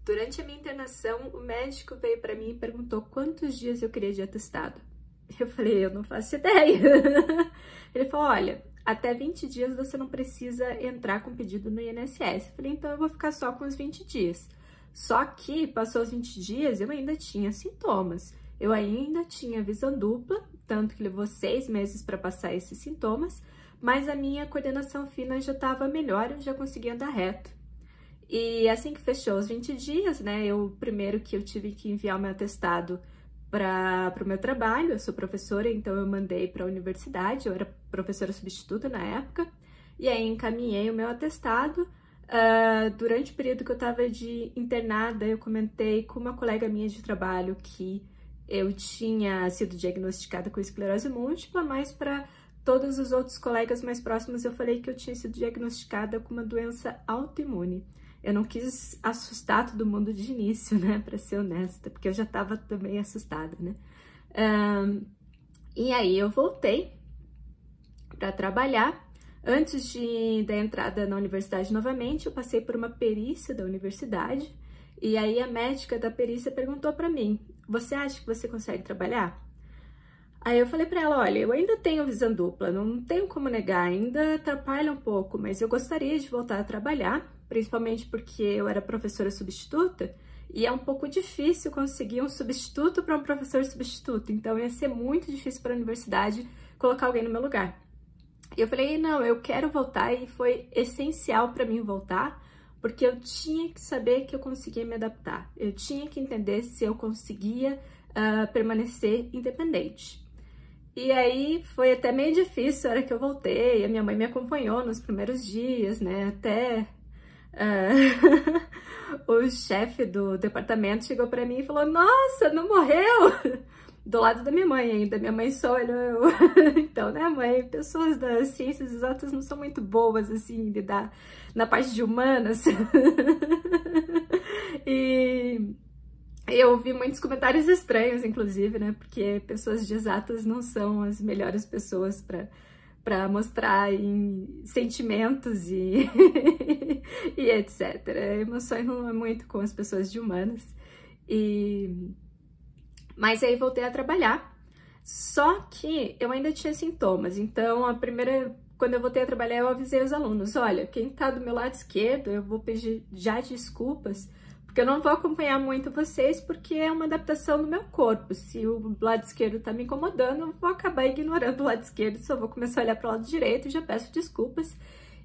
Durante a minha internação, o médico veio para mim e perguntou quantos dias eu queria de atestado. Eu falei, eu não faço ideia. Ele falou, olha, até 20 dias você não precisa entrar com pedido no INSS. Eu falei, então eu vou ficar só com os 20 dias. Só que, passou os 20 dias, eu ainda tinha sintomas. Eu ainda tinha visão dupla, tanto que levou 6 meses para passar esses sintomas, mas a minha coordenação fina já estava melhor, eu já conseguia andar reto. E assim que fechou os 20 dias, né, primeiro que eu tive que enviar o meu atestado para o meu trabalho, eu sou professora, então eu mandei para a universidade, eu era professora substituta na época, e aí encaminhei o meu atestado. Durante o período que eu estava de internada, eu comentei com uma colega minha de trabalho que eu tinha sido diagnosticada com esclerose múltipla, mas para todos os outros colegas mais próximos eu falei que eu tinha sido diagnosticada com uma doença autoimune. Eu não quis assustar todo mundo de início, né, para ser honesta, porque eu já estava também assustada, né. E aí eu voltei para trabalhar. Antes da entrada na universidade novamente, eu passei por uma perícia da universidade, e aí a médica da perícia perguntou para mim, você acha que você consegue trabalhar? Aí eu falei para ela, olha, eu ainda tenho visão dupla, não tenho como negar, ainda atrapalha um pouco, mas eu gostaria de voltar a trabalhar, principalmente porque eu era professora substituta, e é um pouco difícil conseguir um substituto para um professor substituto, então ia ser muito difícil para a universidade colocar alguém no meu lugar. E eu falei, não, eu quero voltar, e foi essencial para mim voltar, porque eu tinha que saber que eu conseguia me adaptar, eu tinha que entender se eu conseguia permanecer independente. E aí foi até meio difícil a hora que eu voltei, a minha mãe me acompanhou nos primeiros dias, né, até o chefe do departamento chegou para mim e falou, nossa, não morreu? Do lado da minha mãe ainda, minha mãe só olhou, então, né, mãe, pessoas das ciências exatas não são muito boas, assim, lidar na parte de humanas. E eu ouvi muitos comentários estranhos, inclusive, né, porque pessoas de exatas não são as melhores pessoas para mostrar em sentimentos e, e etc. Emoções não é muito com as pessoas de humanas. Mas aí voltei a trabalhar, só que eu ainda tinha sintomas, então quando eu voltei a trabalhar eu avisei os alunos, olha, quem tá do meu lado esquerdo, eu vou pedir já desculpas, porque eu não vou acompanhar muito vocês, porque é uma adaptação do meu corpo, se o lado esquerdo tá me incomodando, eu vou acabar ignorando o lado esquerdo, só vou começar a olhar pro lado direito e já peço desculpas.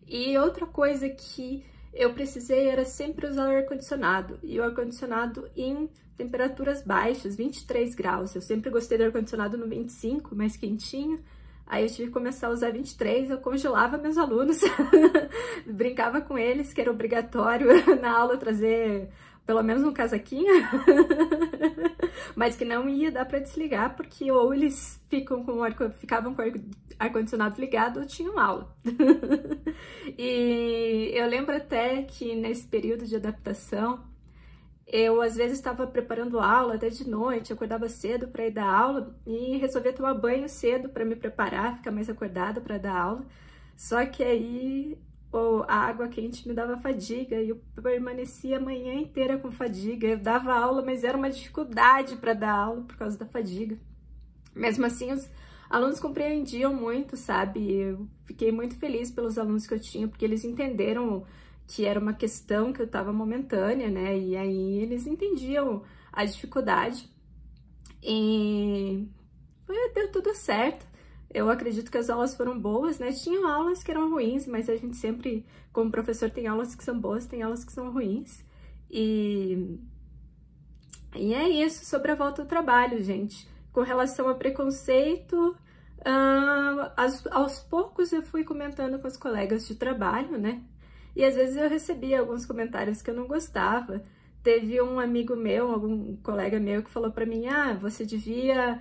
E outra coisa que eu precisei era sempre usar o ar-condicionado, e o ar-condicionado em temperaturas baixas, 23 graus. Eu sempre gostei do ar-condicionado no 25, mais quentinho. Aí eu tive que começar a usar 23, eu congelava meus alunos, brincava com eles, que era obrigatório na aula trazer pelo menos um casaquinho, mas que não ia dar para desligar, porque ou eles ficavam com o ar-condicionado ligado ou tinham aula. E eu lembro até que nesse período de adaptação, eu às vezes estava preparando aula até de noite, acordava cedo para ir dar aula e resolvia tomar banho cedo para me preparar, ficar mais acordada para dar aula. Só que aí a água quente me dava fadiga e eu permanecia a manhã inteira com fadiga. Eu dava aula, mas era uma dificuldade para dar aula por causa da fadiga. Mesmo assim, os alunos compreendiam muito, sabe? Eu fiquei muito feliz pelos alunos que eu tinha, porque eles entenderam que era uma questão que eu estava momentânea, né? E aí eles entendiam a dificuldade e deu tudo certo. Eu acredito que as aulas foram boas, né? Tinham aulas que eram ruins, mas a gente sempre, como professor, tem aulas que são boas, tem aulas que são ruins. E é isso sobre a volta ao trabalho, gente. Com relação a preconceito, aos poucos eu fui comentando com os colegas de trabalho, né? E às vezes eu recebia alguns comentários que eu não gostava. Teve um amigo meu, algum colega meu que falou pra mim, você devia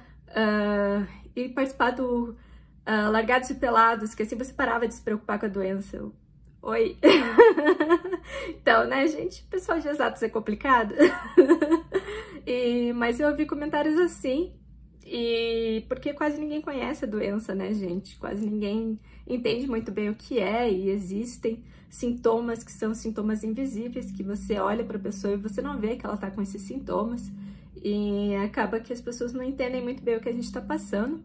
ir participar do Largados e Pelados, que assim você parava de se preocupar com a doença. Oi! Então, né, gente, pessoal de exatos é complicado. Mas eu ouvi comentários assim, porque quase ninguém conhece a doença, né, gente? Quase ninguém entende muito bem o que é, e existem sintomas que são sintomas invisíveis, que você olha para a pessoa e você não vê que ela está com esses sintomas, e acaba que as pessoas não entendem muito bem o que a gente está passando.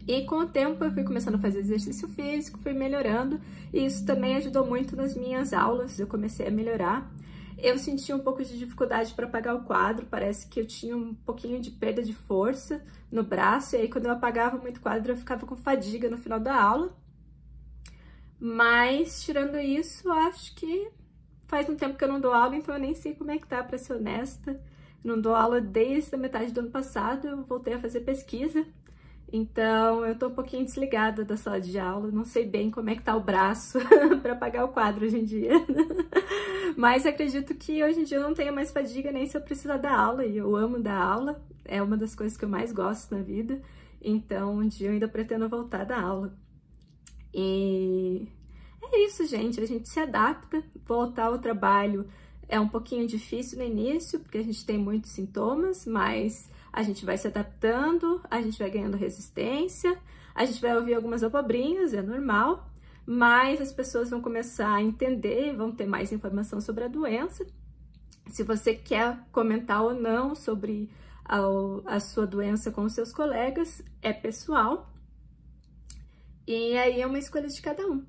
E com o tempo eu fui começando a fazer exercício físico, fui melhorando, e isso também ajudou muito nas minhas aulas, eu comecei a melhorar. Eu senti um pouco de dificuldade para apagar o quadro, parece que eu tinha um pouquinho de perda de força no braço, e aí quando eu apagava muito o quadro eu ficava com fadiga no final da aula. Mas, tirando isso, acho que faz um tempo que eu não dou aula, então eu nem sei como é que tá, pra ser honesta. Não dou aula desde a metade do ano passado, eu voltei a fazer pesquisa. Então, eu tô um pouquinho desligada da sala de aula, não sei bem como é que tá o braço para apagar o quadro hoje em dia. Mas acredito que hoje em dia eu não tenho mais fadiga nem se eu precisar dar aula, e eu amo dar aula, é uma das coisas que eu mais gosto na vida. Então, um dia eu ainda pretendo voltar a dar aula. E é isso, gente, a gente se adapta, voltar ao trabalho é um pouquinho difícil no início, porque a gente tem muitos sintomas, mas a gente vai se adaptando, a gente vai ganhando resistência, a gente vai ouvir algumas abobrinhas, é normal, mas as pessoas vão começar a entender, vão ter mais informação sobre a doença. Se você quer comentar ou não sobre a sua doença com os seus colegas, é pessoal. E aí é uma escolha de cada um.